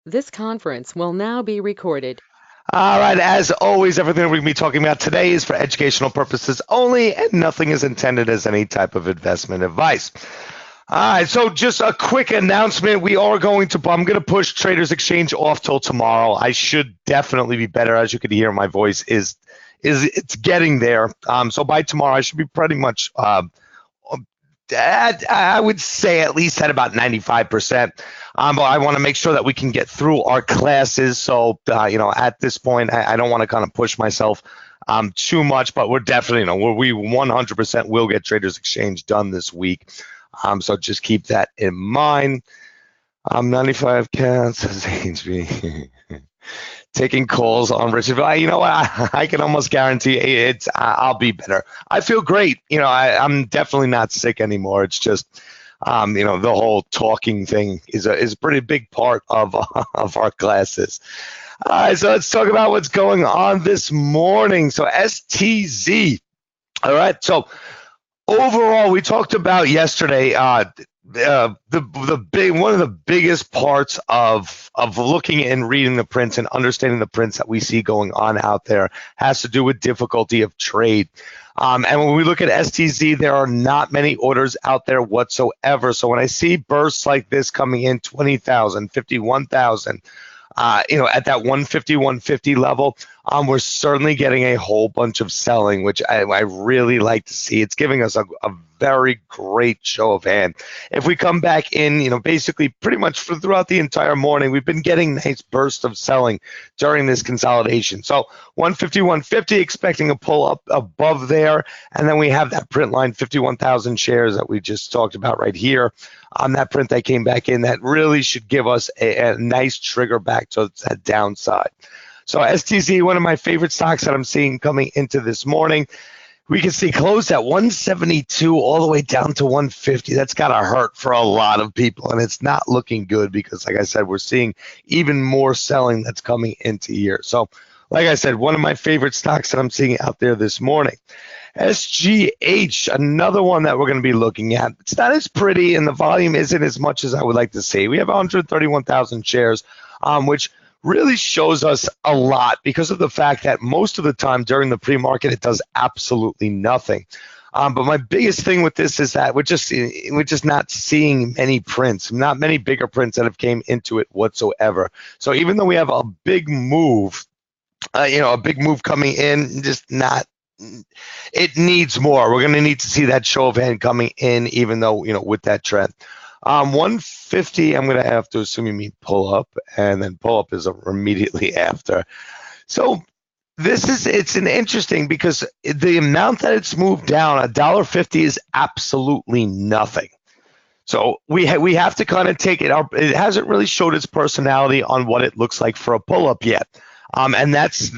This conference will now be recorded. All right, as always, everything we're going to be talking about today is for educational purposes only, and nothing is intended as any type of investment advice. All right, so just a quick announcement. I'm going to push Traders Exchange off till tomorrow. I should definitely be better. As you can hear, my voice is it's getting there. So by tomorrow, I should be pretty much I would say at least at about 95%. But I want to make sure that we can get through our classes. So, at this point, I don't want to kind of push myself too much, but we're definitely, we 100% will get Traders Exchange done this week. So just keep that in mind. 95 cats, says HB. Taking calls on Richard. You know what? I can almost guarantee it's. I'll be better. I feel great. I'm definitely not sick anymore. It's just, the whole talking thing is a pretty big part of of our classes. All right, so let's talk about what's going on this morning. So STZ. All right, so overall, we talked about yesterday. The big one of the biggest parts of looking and reading the prints and understanding the prints that we see going on out there has to do with difficulty of trade. And when we look at STZ, there are not many orders out there whatsoever. So when I see bursts like this coming in 20,000, 51,000, at that 150, 150 level, we're certainly getting a whole bunch of selling, which I really like to see. It's giving us a very great show of hand. If we come back in, basically pretty much throughout the entire morning, we've been getting nice bursts of selling during this consolidation. So 150, 150, expecting a pull up above there. And then we have that print line, 51,000 shares that we just talked about right here. On that print that came back in, that really should give us a nice trigger back to that downside. So STZ, one of my favorite stocks that I'm seeing coming into this morning. We can see closed at 172 all the way down to 150. That's got to hurt for a lot of people, and it's not looking good because, like I said, we're seeing even more selling that's coming into here. So, like I said, one of my favorite stocks that I'm seeing out there this morning. SGH, another one that we're going to be looking at. It's not as pretty, and the volume isn't as much as I would like to see. We have 131,000 shares, which really shows us a lot because of the fact that most of the time during the pre-market, it does absolutely nothing. But my biggest thing with this is that we're just not seeing many prints, not many bigger prints that have came into it whatsoever. So even though we have a big move, a big move coming in, just not. It needs more. We're going to need to see that show of hand coming in, even though, with that trend. 150, I'm going to have to assume you mean pull up, and then pull up is immediately after. So it's an interesting because the amount that it's moved down, $1.50 is absolutely nothing. So we have to kind of take it up. It hasn't really showed its personality on what it looks like for a pull up yet. And that's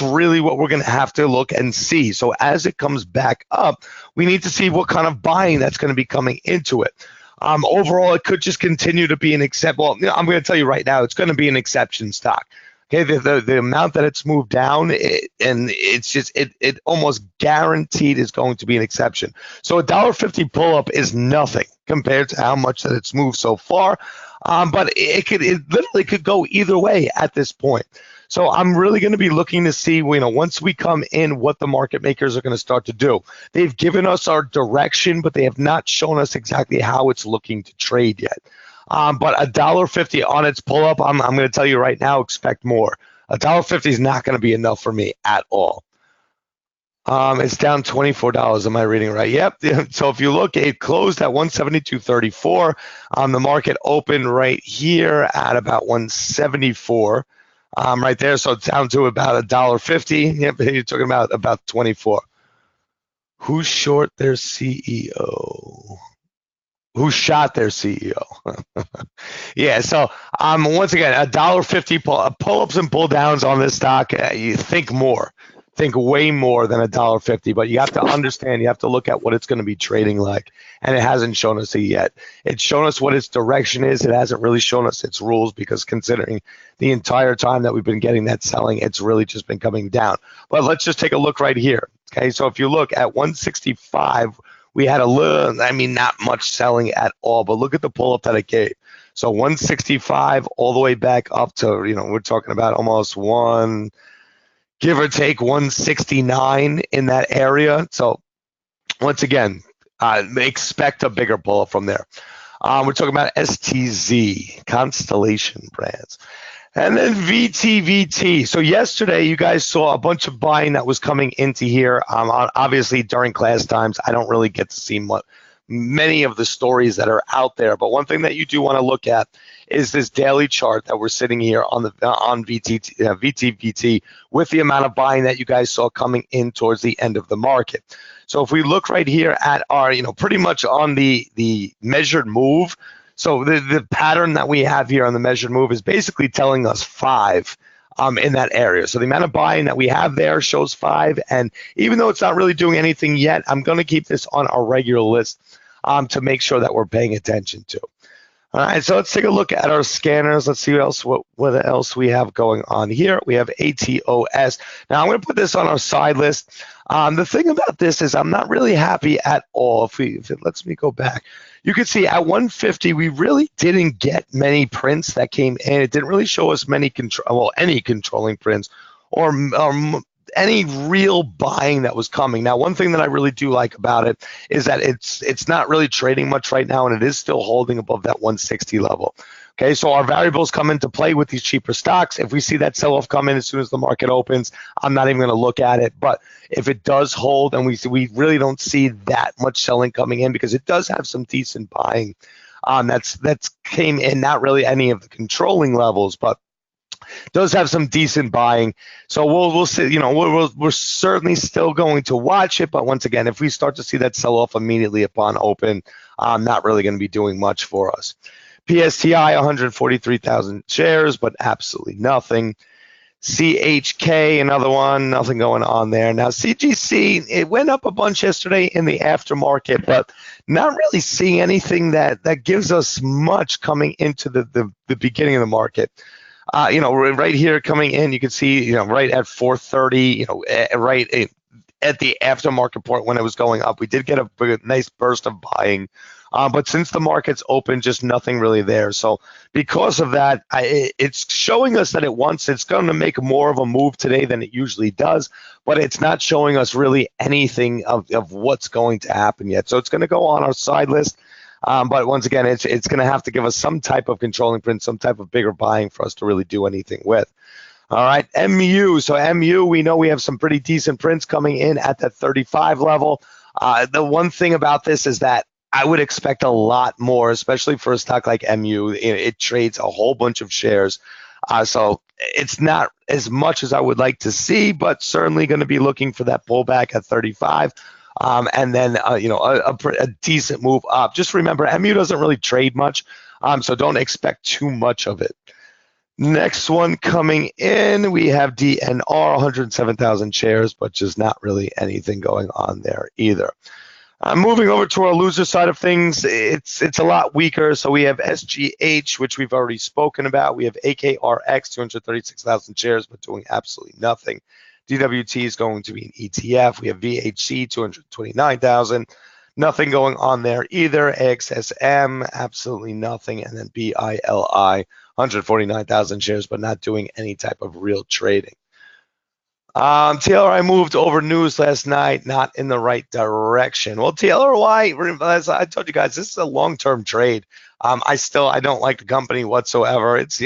really what we're going to have to look and see. So as it comes back up, we need to see what kind of buying that's going to be coming into it. Overall, it could just continue to be an exception. Well, I'm going to tell you right now, it's going to be an exception stock. Okay, the amount that it's moved down, and it's just it almost guaranteed is going to be an exception. So $1.50 pull up is nothing compared to how much that it's moved so far. But it literally could go either way at this point. So I'm really going to be looking to see, once we come in, what the market makers are going to start to do. They've given us our direction, but they have not shown us exactly how it's looking to trade yet. But $1.50 on its pull up, I'm going to tell you right now, expect more. $1.50 is not going to be enough for me at all. It's down $24. Am I reading right? Yep. So if you look, it closed at 172.34. The market opened right here at about 174. Right there. So it's down to about $1.50. Yep, you're talking about 24. Who's short their CEO? Who shot their CEO? Yeah. So once again, $1.50 pull-ups and pull-downs on this stock. You think more. Think way more than $1.50, but you have to understand, you have to look at what it's going to be trading like, and it hasn't shown us it yet. It's shown us what its direction is. It hasn't really shown us its rules because considering the entire time that we've been getting that selling, it's really just been coming down. But let's just take a look right here. Okay, so if you look at 165, we had not much selling at all, but look at the pull-up that it gave. So 165 all the way back up to, we're talking about almost one, give or take 169 in that area. So once again, expect a bigger pull from there. We're talking about STZ, Constellation Brands. And then VTVT. So yesterday, you guys saw a bunch of buying that was coming into here. Obviously, during class times, I don't really get to see many of the stories that are out there. But one thing that you do want to look at is this daily chart that we're sitting here on VTVT with the amount of buying that you guys saw coming in towards the end of the market. So if we look right here at our, pretty much on the measured move. So the pattern that we have here on the measured move is basically telling us 5 in that area. So the amount of buying that we have there shows 5. And even though it's not really doing anything yet, I'm going to keep this on our regular list to make sure that we're paying attention to. All right, so let's take a look at our scanners. Let's see what else we have going on here. We have ATOS. Now, I'm going to put this on our side list. The thing about this is I'm not really happy at all. If it lets me go back, you can see at 150, we really didn't get many prints that came in. It didn't really show us any controlling prints or any real buying that was coming. Now, one thing that I really do like about it is that it's not really trading much right now, and it is still holding above that 160 level. Okay, so our variables come into play with these cheaper stocks. If we see that sell-off come in as soon as the market opens, I'm not even going to look at it. But if it does hold, and we really don't see that much selling coming in, because it does have some decent buying that's came in, not really any of the controlling levels, but does have some decent buying. So we'll see, we're certainly still going to watch it. But once again, if we start to see that sell off immediately upon open, not really going to be doing much for us. PSTI, 143,000 shares, but absolutely nothing. CHK, another one, nothing going on there. Now, CGC, it went up a bunch yesterday in the aftermarket, but not really seeing anything that gives us much coming into the beginning of the market. Right here coming in, you can see, right at 430, right at the aftermarket point when it was going up, we did get a nice burst of buying. But since the market's open, just nothing really there. So because of that, it's showing us that it's going to make more of a move today than it usually does, but it's not showing us really anything of what's going to happen yet. So it's going to go on our side list. But once again, it's going to have to give us some type of controlling print, some type of bigger buying for us to really do anything with. All right, MU. So MU, we know we have some pretty decent prints coming in at that 35 level. The one thing about this is that I would expect a lot more, especially for a stock like MU. It trades a whole bunch of shares. So it's not as much as I would like to see, but certainly going to be looking for that pullback at 35. And then, a decent move up. Just remember, MU doesn't really trade much, so don't expect too much of it. Next one coming in, we have DNR, 107,000 shares, but just not really anything going on there either. Moving over to our loser side of things, it's a lot weaker. So we have SGH, which we've already spoken about. We have AKRX, 236,000 shares, but doing absolutely nothing. DWT is going to be an ETF. We have VHC, 229,000. Nothing going on there either. AXSM, absolutely nothing. And then BILI, 149,000 shares, but not doing any type of real trading. TLRI moved over news last night, not in the right direction. Well, TLRY, as I told you guys, this is a long-term trade. I don't like the company whatsoever. It's,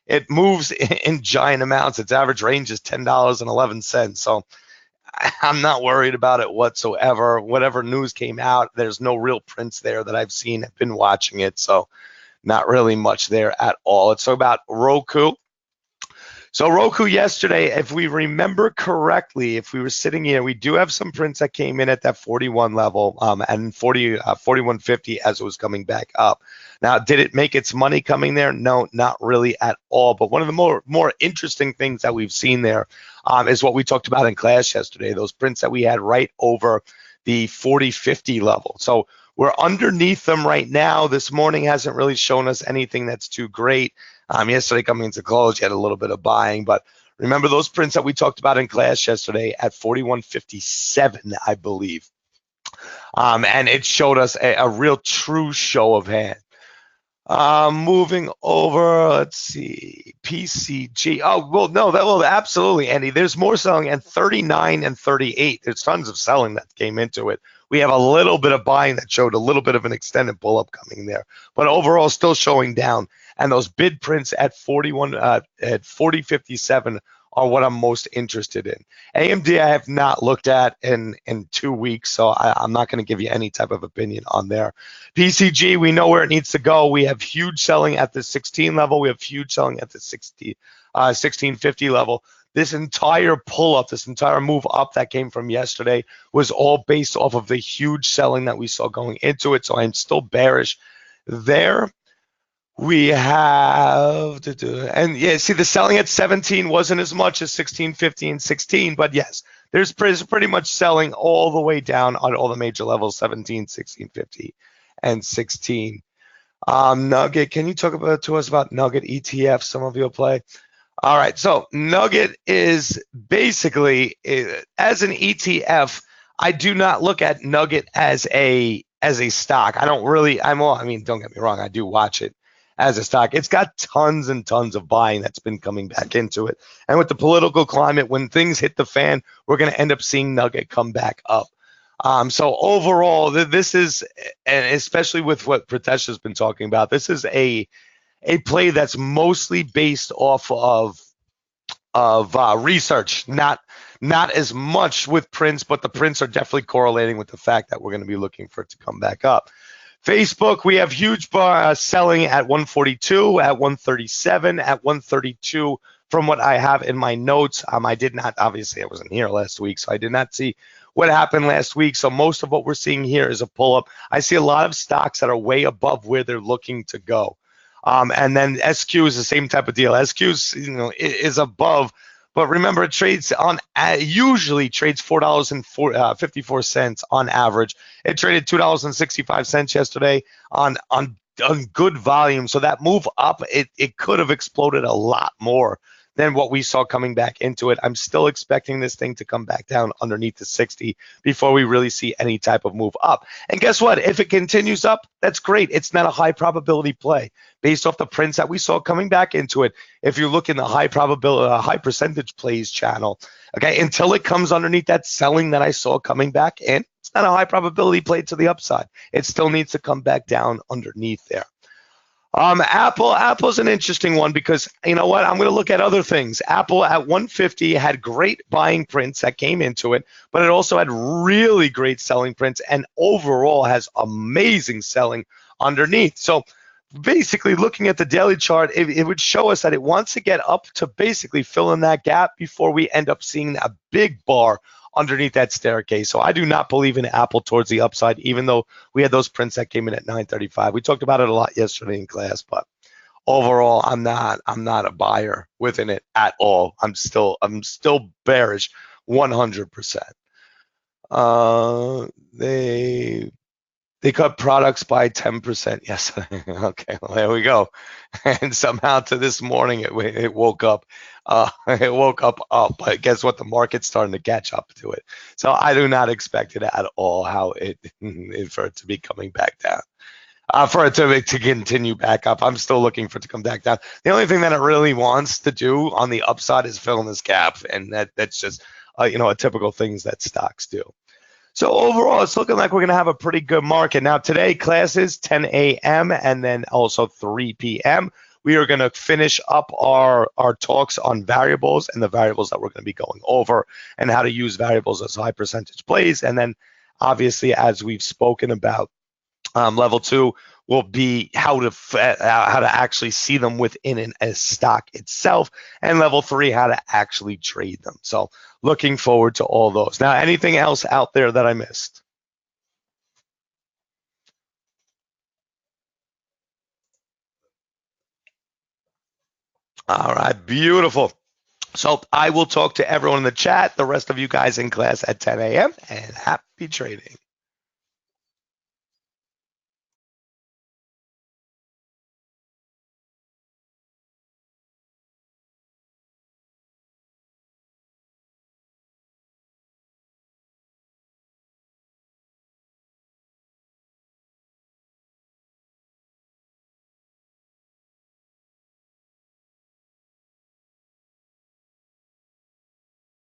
it moves in giant amounts. Its average range is $10.11. So I'm not worried about it whatsoever. Whatever news came out, there's no real prints there that I've seen. I've been watching it, so not really much there at all. It's about Roku. So Roku yesterday, if we remember correctly, if we were sitting here, we do have some prints that came in at that 41 level and 41.50 as it was coming back up. Now, did it make its money coming there? No, not really at all. But one of the more interesting things that we've seen there is what we talked about in class yesterday, those prints that we had right over the 40.50 level. So we're underneath them right now. This morning hasn't really shown us anything that's too great. Yesterday coming into close, you had a little bit of buying, but remember those prints that we talked about in class yesterday at 41.57, I believe. And it showed us a real true show of hand. Moving over, let's see, PCG. Oh, well, no, that will absolutely, Andy. There's more selling at 39 and 38. There's tons of selling that came into it. We have a little bit of buying that showed a little bit of an extended pull up coming there, but overall still showing down. And those bid prints at 41, at 40.57 are what I'm most interested in. AMD I have not looked at in 2 weeks, so I'm not going to give you any type of opinion on there. PCG, we know where it needs to go. We have huge selling at the 16 level. We have huge selling at the 1650 level. This entire pull up, this entire move up that came from yesterday was all based off of the huge selling that we saw going into it. So I'm still bearish there. We have, and yeah, see, the selling at 17 wasn't as much as 16, 15, 16, but yes, there's pretty much selling all the way down on all the major levels, 17, 16, 15, and 16. Nugget, can you talk to us about Nugget ETF? Some of you play. All right, so Nugget is basically, as an ETF, I do not look at Nugget as a stock. I don't really. I mean, don't get me wrong, I do watch it as a stock. It's got tons and tons of buying that's been coming back into it. And with the political climate, when things hit the fan, we're going to end up seeing Nugget come back up. So overall, this is, and especially with what Pritesh has been talking about, this is a play that's mostly based off of research, not as much with prints, but the prints are definitely correlating with the fact that we're going to be looking for it to come back up. Facebook, we have huge selling at 142, at 137, at 132. From what I have in my notes, I did not, obviously I wasn't here last week, so I did not see what happened last week. So most of what we're seeing here is a pull up. I see a lot of stocks that are way above where they're looking to go. And then SQ is the same type of deal. SQ is above, but remember, it trades on usually trades $4.54 on average. It traded $2.65 yesterday on good volume. So that move up, it could have exploded a lot more than what we saw coming back into it. I'm still expecting this thing to come back down underneath the 60 before we really see any type of move up. And guess what? If it continues up, that's great. It's not a high probability play based off the prints that we saw coming back into it. If you look in the high probability, high percentage plays channel, okay, until it comes underneath that selling that I saw coming back in, it's not a high probability play to the upside. It still needs to come back down underneath there. Apple's an interesting one because you know what? I'm going to look at other things. Apple at 150 had great buying prints that came into it, but it also had really great selling prints and overall has amazing selling underneath. So basically looking at the daily chart, it would show us that it wants to get up to basically fill in that gap before we end up seeing a big bar underneath that staircase. So I do not believe in Apple towards the upside, even though we had those prints that came in at 935. We talked about it a lot yesterday in class, but overall, I'm not a buyer within it at all. I'm still bearish 100%. They cut products by 10% yesterday. Okay, well, there we go. And somehow to this morning, it woke up. It woke up. But guess what? The market's starting to catch up to it. So I do not expect it at all how for it to be coming back down. For it to continue back up. I'm still looking for it to come back down. The only thing that it really wants to do on the upside is fill in this gap, and that's just a typical things that stocks do. So overall, it's looking like we're going to have a pretty good market. Now today, classes 10 a.m. and then also 3 p.m. We are going to finish up our talks on variables and the variables that we're going to be going over and how to use variables as high percentage plays. And then obviously, as we've spoken about, level 2 will be how to actually see them within a stock itself, and level 3 how to actually trade them. So looking forward to all those. Now, anything else out there that I missed? All right, beautiful. So I will talk to everyone in the chat, the rest of you guys in class at 10 a.m. and happy trading.